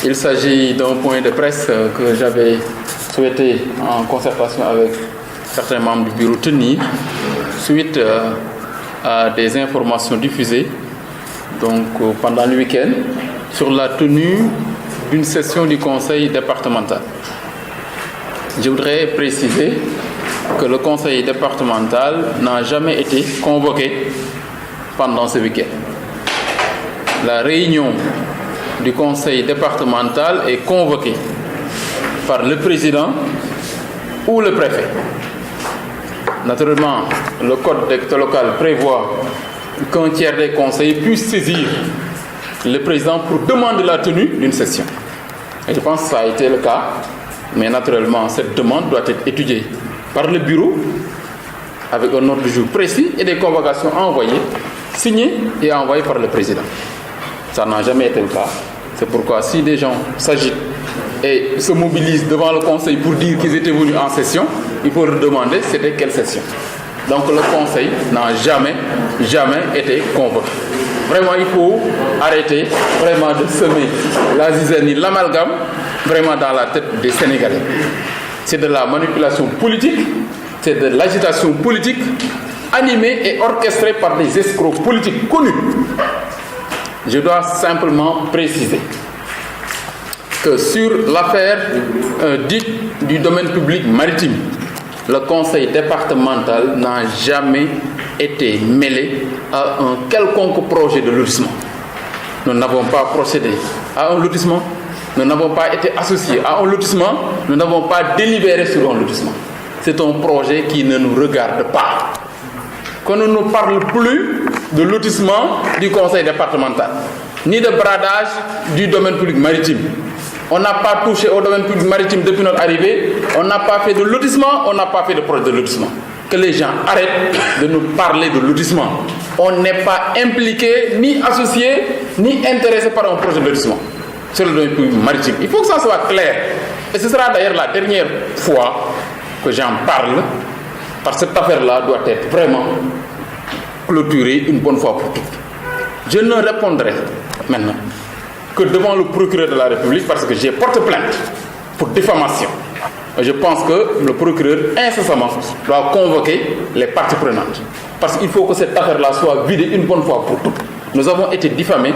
Il s'agit d'un point de presse que j'avais souhaité, en concertation avec certains membres du bureau, tenir suite à des informations diffusées pendant le week-end sur la tenue d'une session du conseil départemental. Je voudrais préciser que le conseil départemental n'a jamais été convoqué pendant ce week-end. La réunion du conseil départemental est convoquée par le président ou le préfet. Naturellement, le code d'électoral local prévoit qu'un tiers des conseillers puisse saisir le président pour demander la tenue d'une session. Et je pense que ça a été le cas, mais naturellement, cette demande doit être étudiée par le bureau avec un ordre du jour précis et des convocations envoyées, signées et envoyées par le président. Ça n'a jamais été le cas. C'est pourquoi si des gens s'agitent et se mobilisent devant le conseil pour dire qu'ils étaient venus en session, il faut leur demander c'était quelle session. Donc le conseil n'a jamais été convoqué. Vraiment, il faut arrêter vraiment de semer la zizanie, l'amalgame, vraiment dans la tête des Sénégalais. C'est de la manipulation politique, c'est de l'agitation politique animée et orchestrée par des escrocs politiques connus. Je dois simplement préciser que sur l'affaire dite du domaine public maritime, le conseil départemental n'a jamais été mêlé à un quelconque projet de lotissement. Nous n'avons pas procédé à un lotissement, nous n'avons pas été associés à un lotissement, nous n'avons pas délibéré sur un lotissement. C'est un projet qui ne nous regarde pas. Qu'on ne nous parle plus de lotissement du conseil départemental, ni de bradage du domaine public maritime. On n'a pas touché au domaine public maritime depuis notre arrivée, on n'a pas fait de lotissement, on n'a pas fait de projet de lotissement. Que les gens arrêtent de nous parler de lotissement. On n'est pas impliqué, ni associé, ni intéressé par un projet de lotissement sur le domaine public maritime. Il faut que ça soit clair. Et ce sera d'ailleurs la dernière fois que j'en parle, parce que cette affaire-là doit être vraiment clôturée une bonne fois pour toutes. Je ne répondrai maintenant que devant le procureur de la République parce que j'ai porté plainte pour diffamation. Et je pense que le procureur incessamment doit convoquer les parties prenantes. Parce qu'il faut que cette affaire-là soit vidée une bonne fois pour toutes. Nous avons été diffamés.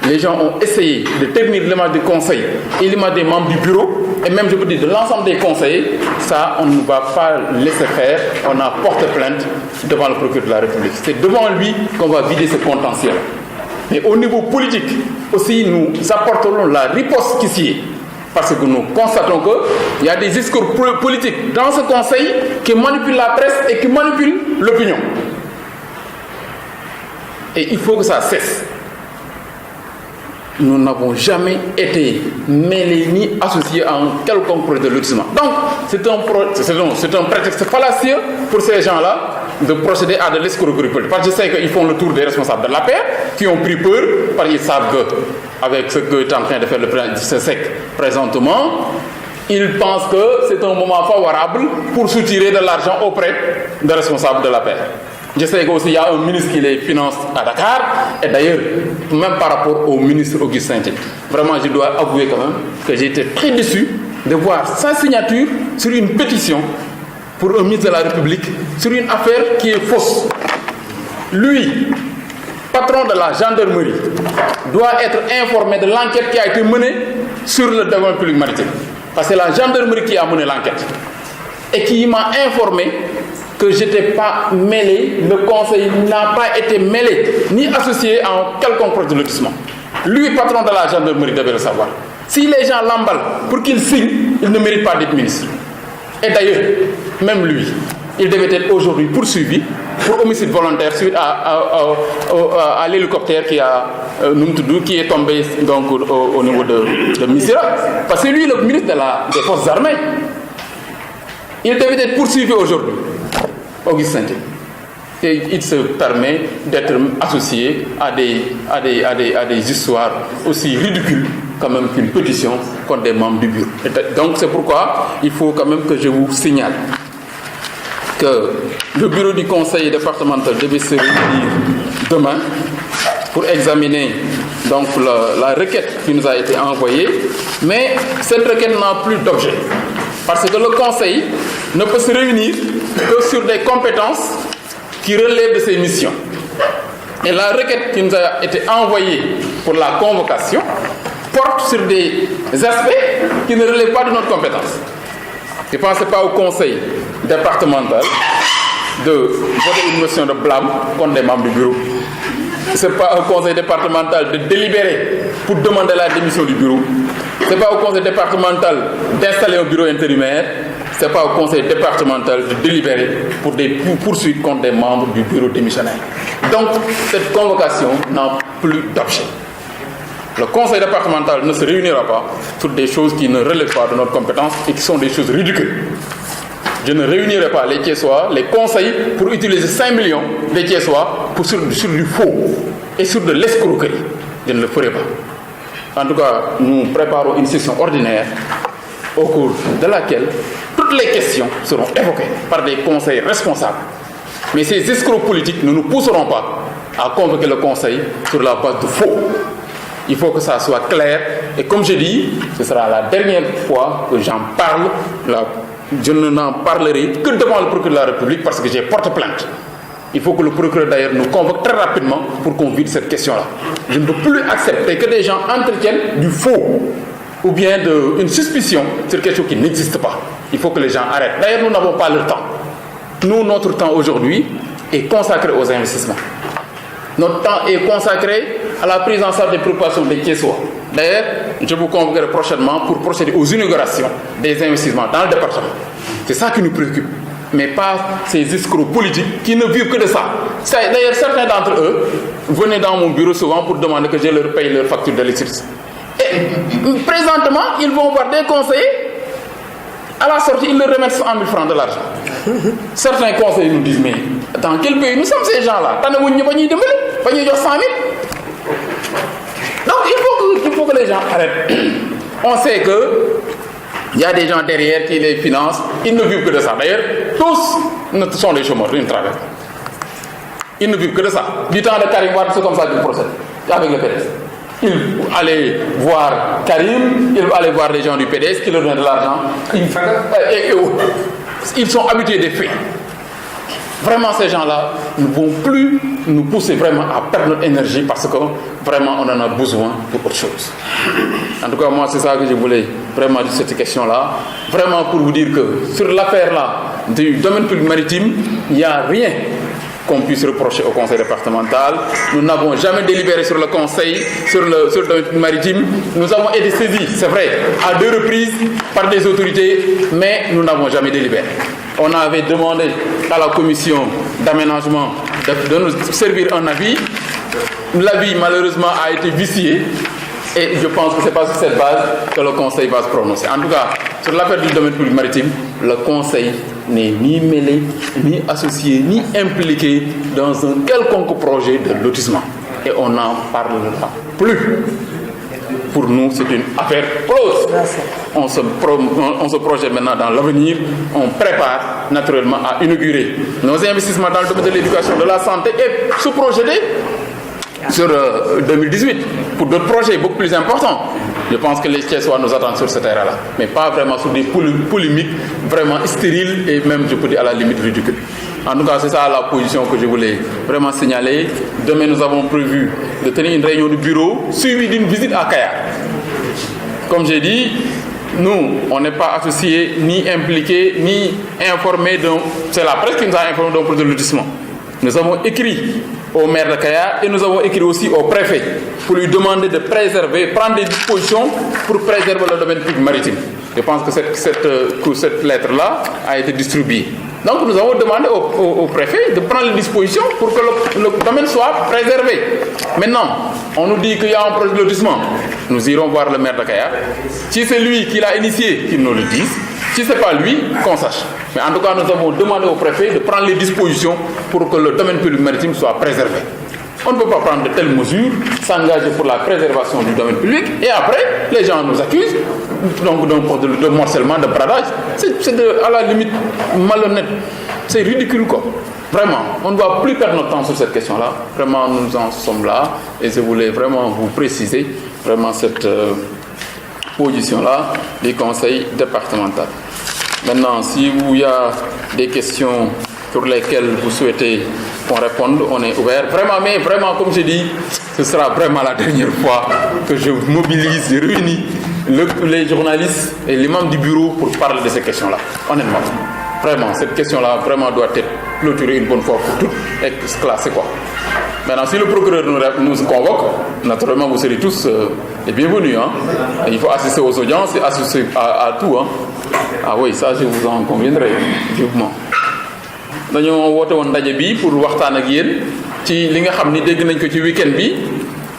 Les gens ont essayé de tenir l'image du conseil et l'image des membres du bureau, et même je peux dire de l'ensemble des conseillers. Ça, on ne va pas laisser faire. On a porté plainte devant le procureur de la République. C'est devant lui qu'on va vider ce contentieux. Mais au niveau politique, aussi, nous apporterons la riposte qui s'y est. Parce que nous constatons qu'il y a des discours politiques dans ce conseil qui manipulent la presse et qui manipulent l'opinion. Et il faut que ça cesse. Nous n'avons jamais été mêlés ni associés à un quelconque projet de lotissement. Donc, c'est un prétexte fallacieux pour ces gens-là de procéder à de l'escroquerie politique. Parce que je sais qu'ils font le tour des responsables de l'APR, qui ont pris peur, parce qu'ils savent qu'avec ce qu'est en train de faire le président Sec présentement, ils pensent que c'est un moment favorable pour soutirer de l'argent auprès des responsables de l'APR. Je sais qu'aussi il y a un ministre qui les finance à Dakar, et d'ailleurs, même par rapport au ministre Augustin Tine. Vraiment, je dois avouer quand même que j'ai été très déçu de voir sa signature sur une pétition pour un ministre de la République, sur une affaire qui est fausse. Lui, patron de la gendarmerie, doit être informé de l'enquête qui a été menée sur le domaine public maritime. Parce que c'est la gendarmerie qui a mené l'enquête et qui m'a informé que je n'étais pas mêlé, le conseil n'a pas été mêlé, ni associé à un quelconque projet de lotissement. Lui, patron de la gendarmerie, devait le savoir. Si les gens l'emballent pour qu'il signe, il ne mérite pas d'être ministre. Et d'ailleurs, même lui, il devait être aujourd'hui poursuivi pour homicide volontaire suite à l'hélicoptère qui est tombé donc, au niveau de Missira. Parce que lui, le ministre des Forces armées, il devait être poursuivi aujourd'hui. Augustin. Et il se permet d'être associé à des histoires aussi ridicules quand même qu'une pétition contre des membres du bureau. Et donc c'est pourquoi il faut quand même que je vous signale que le bureau du conseil départemental devait se réunir demain pour examiner donc la requête qui nous a été envoyée, mais cette requête n'a plus d'objet. Parce que le Conseil ne peut se réunir que sur des compétences qui relèvent de ses missions. Et la requête qui nous a été envoyée pour la convocation porte sur des aspects qui ne relèvent pas de notre compétence. Je ne pense pas au Conseil départemental de voter une motion de blâme contre des membres du bureau. Ce n'est pas au Conseil départemental de délibérer pour demander la démission du bureau. Ce n'est pas au Conseil départemental d'installer un bureau intérimaire. Ce n'est pas au Conseil départemental de délibérer pour des poursuites contre des membres du bureau démissionnaire. Donc, cette convocation n'a plus d'objet. Le Conseil départemental ne se réunira pas sur des choses qui ne relèvent pas de notre compétence et qui sont des choses ridicules. Je ne réunirai pas les Thiessois, les conseils, pour utiliser 5 millions des Thiessois sur du faux et sur de l'escroquerie. Je ne le ferai pas. En tout cas, nous préparons une session ordinaire au cours de laquelle toutes les questions seront évoquées par des conseils responsables. Mais ces escrocs politiques ne nous pousseront pas à convoquer le Conseil sur la base de faux. Il faut que ça soit clair. Et comme je dis, ce sera la dernière fois que j'en parle. Je n'en parlerai que devant le procureur de la République parce que j'ai porté plainte. Il faut que le procureur d'ailleurs nous convoque très rapidement pour qu'on vide cette question-là. Je ne peux plus accepter que des gens entretiennent du faux ou bien une suspicion sur quelque chose qui n'existe pas. Il faut que les gens arrêtent. D'ailleurs, nous n'avons pas le temps. Nous, notre temps aujourd'hui est consacré aux investissements. Notre temps est consacré à la prise en charge des préoccupations des Thiessois. D'ailleurs, je vous convoquerai prochainement pour procéder aux inaugurations des investissements dans le département. C'est ça qui nous préoccupe, mais pas ces escrocs politiques qui ne vivent que de ça. D'ailleurs, certains d'entre eux venaient dans mon bureau souvent pour demander que je leur paye leur facture d'électricité. Et présentement, ils vont voir des conseillers. À la sortie, ils leur remettent 100 000 francs de l'argent. Certains conseillers nous disent, mais dans quel pays nous sommes ces gens-là? Donc, il faut que les gens arrêtent. On sait qu'il y a des gens derrière qui les financent. Ils ne vivent que de ça. D'ailleurs, tous sont des chômeurs, ils ne travaillent pas. Ils ne vivent que de ça. Du temps de Karim Wade, c'est comme ça qu'ils procèdent. Avec le PDS. Ils allaient voir Karim, ils allaient voir les gens du PDS qui leur donnent de l'argent. Ils sont habitués des faits. Vraiment, ces gens-là ne vont plus nous pousser vraiment à perdre notre énergie parce que vraiment, on en a besoin pour autre chose. En tout cas, moi, c'est ça que je voulais vraiment dire cette question-là. Vraiment pour vous dire que sur l'affaire-là du domaine public maritime, il n'y a rien qu'on puisse reprocher au conseil départemental. Nous n'avons jamais délibéré sur le conseil, sur le domaine public maritime. Nous avons été saisis, c'est vrai, à 2 reprises par des autorités, mais nous n'avons jamais délibéré. On avait demandé à la commission d'aménagement de nous servir un avis. L'avis, malheureusement, a été vicié. Et je pense que ce n'est pas sur cette base que le Conseil va se prononcer. En tout cas, sur l'affaire du domaine public maritime, le Conseil n'est ni mêlé, ni associé, ni impliqué dans un quelconque projet de lotissement. Et on n'en parlera plus. Pour nous, c'est une affaire close. On se projette maintenant dans l'avenir. On prépare naturellement à inaugurer nos investissements dans le domaine de l'éducation, de la santé et se projeter sur 2018 pour d'autres projets beaucoup plus importants. Je pense que les Thiessois nous attendent sur ce terrain-là, mais pas vraiment sur des polémiques vraiment stériles et même, je peux dire, à la limite ridicule. En tout cas, c'est ça la position que je voulais vraiment signaler. Demain, nous avons prévu de tenir une réunion du bureau suivie d'une visite à Kayar. Comme j'ai dit, nous, on n'est pas associés, ni impliqués, ni informés. C'est la presse qui nous a informés d'un projet de lotissement. Nous avons écrit au maire de Kayar et nous avons écrit aussi au préfet pour lui demander de préserver, prendre des dispositions pour préserver le domaine public maritime. Je pense que cette lettre-là a été distribuée. Donc nous avons demandé au préfet de prendre les dispositions pour que le domaine soit préservé. Maintenant, on nous dit qu'il y a un projet de lotissement. Nous irons voir le maire de Kayar. Si c'est lui qui l'a initié, qu'il nous le dise. Si ce n'est pas lui, qu'on sache. Mais en tout cas, nous avons demandé au préfet de prendre les dispositions pour que le domaine public maritime soit préservé. On ne peut pas prendre de telles mesures, s'engager pour la préservation du domaine public, et après, les gens nous accusent donc de morcellement, de bradage. C'est à la limite malhonnête. C'est ridicule, quoi. Vraiment, on ne doit plus perdre notre temps sur cette question-là. Vraiment, nous en sommes là et je voulais vraiment vous préciser vraiment cette position-là du conseil départemental. Maintenant, si il y a des questions sur lesquelles vous souhaitez qu'on réponde, on est ouvert. Vraiment, mais vraiment, comme je dis, ce sera vraiment la dernière fois que je mobilise, je réunis les journalistes et les membres du bureau pour parler de ces questions-là, honnêtement. Vraiment, cette question-là vraiment doit être clôturée une bonne fois pour toutes et classée, quoi. Maintenant, si le procureur nous convoque, naturellement, vous serez tous les bienvenus. Hein. Il faut assister aux audiences et assister à tout. Hein. Ah oui, ça, je vous en conviendrai vivement. Nous avons ndaje bi pour waxtaan ak yéen ci li nga xam ni dégg nañ ko ci week-end bi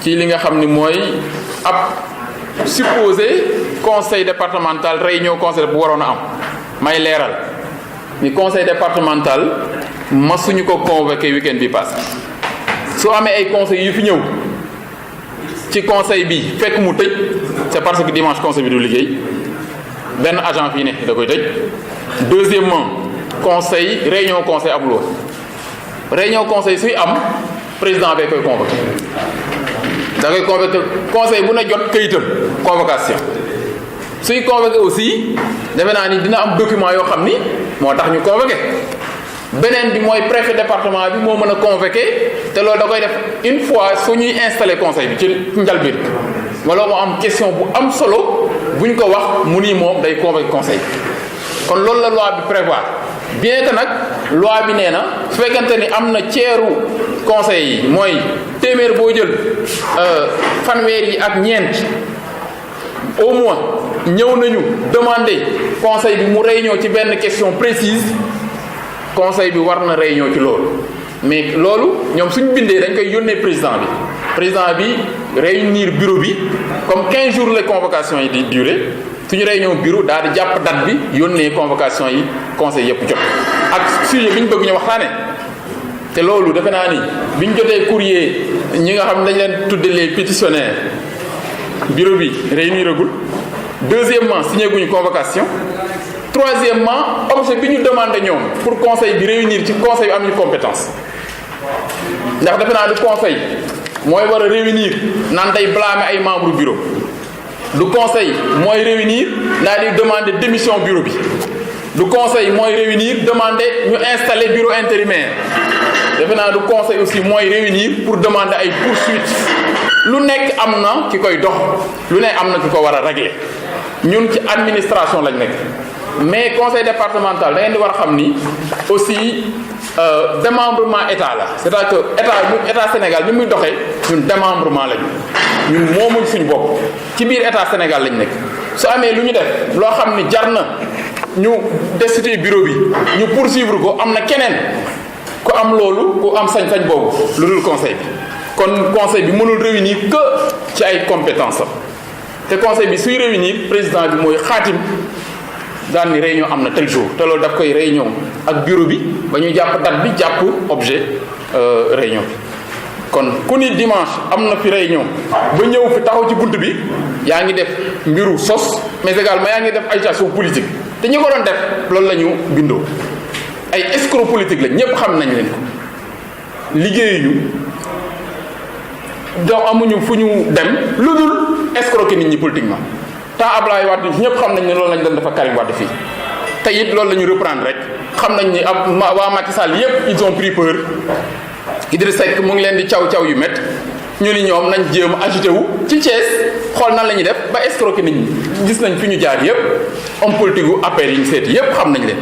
ci li nga xam ni mooy ab supposé conseil départemental réunion conseil bu waroon a am may leeral ni conseil départemental masuñu ko convoqué week-end bi passé soo amee ay conseil yu fi ñëw ci conseil bi fekk mu tëj c'est parce que dimanche conseil bi du liggéey benn agent fii ne da koy tëj. Deuxièmement, conseil réunion conseil amul woon réunion conseil suy am président bee koy convoqué da koy convoqué conseil bu na jot këyitam convocation suy convoqué aussi defe naa ni dina am document yoo xam ni moo tax ñu convoqué beneen bi mooy préfet département bi moo mën a convoqué te loolu da koy def une fois su ñuy installé conseil bi ci njalbeen wala moo am question bu am solo buñ ko wax mu ni moom day convoqué conseil kon loolu la loi bi prévoir bien que nag loi bi nee na su fekkente ni am na ceeru conseil yi mooy téeméer boo jël fanweer yi ak ñeent au moins ñëw nañu demander conseil bi mu réunion ci benn question précise conseil bi war na réunion ci loolu mais loolu ñoom suñ bindee dañ koy yónnee président bi réunir bureau bi comme 15 jours la convocation yi di durer suñu réunion bureau daal di jàpp date bi yónnee convocation yi conseil yëpp jot ak sujet bi ñu bëgg ñu waxtaane te loolu defe naa ni bi ñu jotee courrier ñi nga xam ne dañ leen tudde les pétitionnaires bureau bi réuniragul. Deuxièmement, signé guñu convocation. Troisièmement, objet bi ñu demandé ñoom pour conseil bi réunir ci conseil bi am ñu compétence ndax defe naa du conseil mooy war a réunir naan day blâmer ay membres bureau du conseil mooy réunir naa di demander démission bureau bi du conseil mooy réunir demander ñu installer bureau intérimaire defe naa du conseil aussi mooy réunir pour demander ay poursuites lu nekk am na ki koy dox lu nekk am na ki ko war a régler ñun ci administration lañ nekk mais conseil départemental da ngeen di war a xam ni aussi démembrement état la c'est-à-dire que état Sénégal bi muy doxee ñun démembrement lañu ñun moomuñ suñu bopp ci biir état Sénégal lañ nekk su amee lu ñu def loo xam ni jar na ñu destituer bureau bi ñu poursuivre ko am na keneen ku am loolu ku am sañ-sañ boobu lu dul conseil bi kon conseil bi mënul réunir que ci ay compétences te conseil bi suy réunir président bi mooy xaatim daan ni réunion am na tel jour te loolu daf koy réunion ak bureau bi ba ñu jàpp date bi jàpp objet réunion bi kon ku ni dimanche am na fi réunion ba ñëw fi taxaw ci bunt bi yaa ngi def mbiru sos mais également yaa ngi def agitation politique te ñi ko doon def loolu la ñu bindoo ay escroc politique la ñépp xam nañ leen ko liggéeyuñu donc amuñu fu ñu dem lu dul escroquer nit ñi politiquement temps Ablaye Wade ñëpp xam nañ ne loolu lañ doon dafa Karim Wade fii te it loolu la ñu reprendre rek xam nañ ni waa Macky Sall yépp ils ont pris peur Idrissa Seck mu ngi leen di caw yu métti ñu ni ñoom nañ jéem agité wu ci Thiès xool nan la ñuy def ba escroquer nit ñi gis nañ fi ñu jaar yépp homme politique gu affaire yi ñu seeti yépp xam nañ leen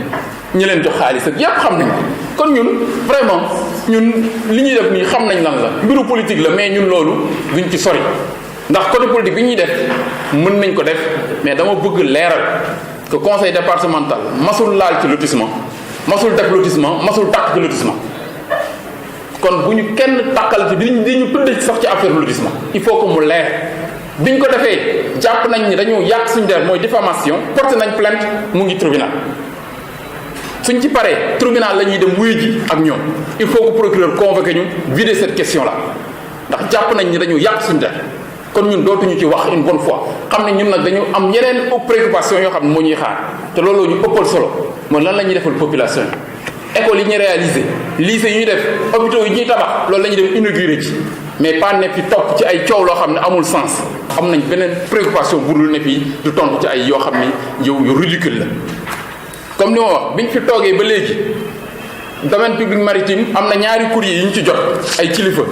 ñi leen jox xaalis ak yépp xam nañ kon ñun vraiment ñun li ñuy def nii xam nañ lan la mbiru politique la mais ñun loolu duñ ci sori ndax côté politique bi ñuy def mën nañ ko def mais dama bëgg leeral que conseil départemental masul laal ci lotissement masul def lotissement masul tàq ci lotissement kon bu ñu kenn tàqal ci di ñu tuddee ci sax ci affaire lotissement il faut que mu leer biñ ko defee jàpp nañ ni dañu yàq suñu der mooy diffamation porté nañ plainte mu ngi tribunal suñ ci paree tribunal la ñuy dem wuyu ji ak ñoom il faut que procureur convoqué ñu vider cette question là ndax jàpp nañ ni dañu yàq suñu der kon ñun dootuñu ci wax une bonne fois xam ne ñun nag dañu am yeneen préoccupation yoo xam ne moo ñuy xaar te looloo ñu ëppal solo mooy lan la ñuy defal population yi écoles yi ñu réalisé lycée yi ñuy def hôpitaux yi ñuy tabax loolu la ñuy dem inauguré ci mais pas ne fi topp ci ay coow loo xam ne amul sens. am nañ beneen préoccupation bu dul ne fii du tontu ci ay yoo xam ni yow yu ridicule la comme ni ma wax biñ fi toogee ba léegi domaine public maritime am na ñaari courrier yi ñu ci jot ay kilifa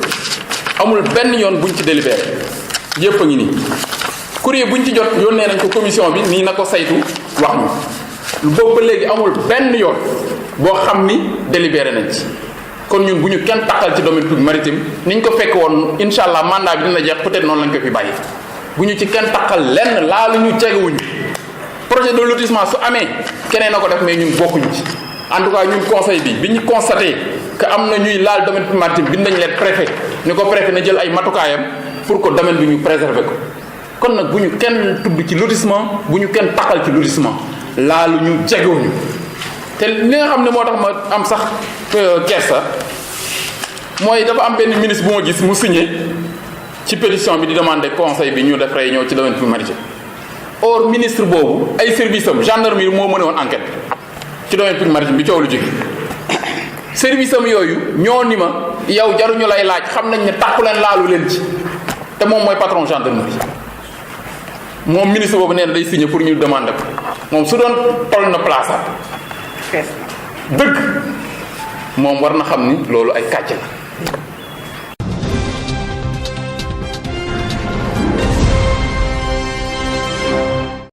amul benn yoon buñ ci délibéré yépp a ngi nii courrier buñ ci jot yónnee nañ ko commission bi nii na ko saytu wax ñu boobu ba léegi amul benn yoon boo xam ni délibéré nañ ci kon ñun bu ñu kenn takkal ci domaine public maritime niñ ko fekk woon incha allah mandat bi dina jeex peut-être noonu lañ ko fi bàyyi bu ñu ci kenn takkal lenn laalu ñu jegewuñu projet de lotissement su amee keneen na ko def mais ñun bokkuñu ci en tout cas ñun conseil bi ñu constaté que am na ñuy laal domaine public maritime bind nañ leen préfet ni ko préfet na jël ay matukaayam pour que domaine bi ñu préserver ko kon nag bu ñu kenn tudd ci lotissement bu ñu kenn takkal ci lotissement laalu ñu jegewuñu te li nga xam ne moo tax ma am sax kersa mooy dafa am benn ministre bu ma gis mu signé ci pétition bi di demander conseil bi ñu def réunion ci domaine public maritime or ministre boobu ay service am gendarmerie moo mëne woon enquête ci domaine public maritime bi coow lu jóge service am yooyu ñoo ni ma yow jaruñu lay laaj xam nañ ne tàkku leen laalu leen ci te moom mooy patron gendarmerie moom ministre boobu nee na day signé pour ñu demander ko moom su doon toll na place dëgg moom war na xam ni loolu ay kàcc la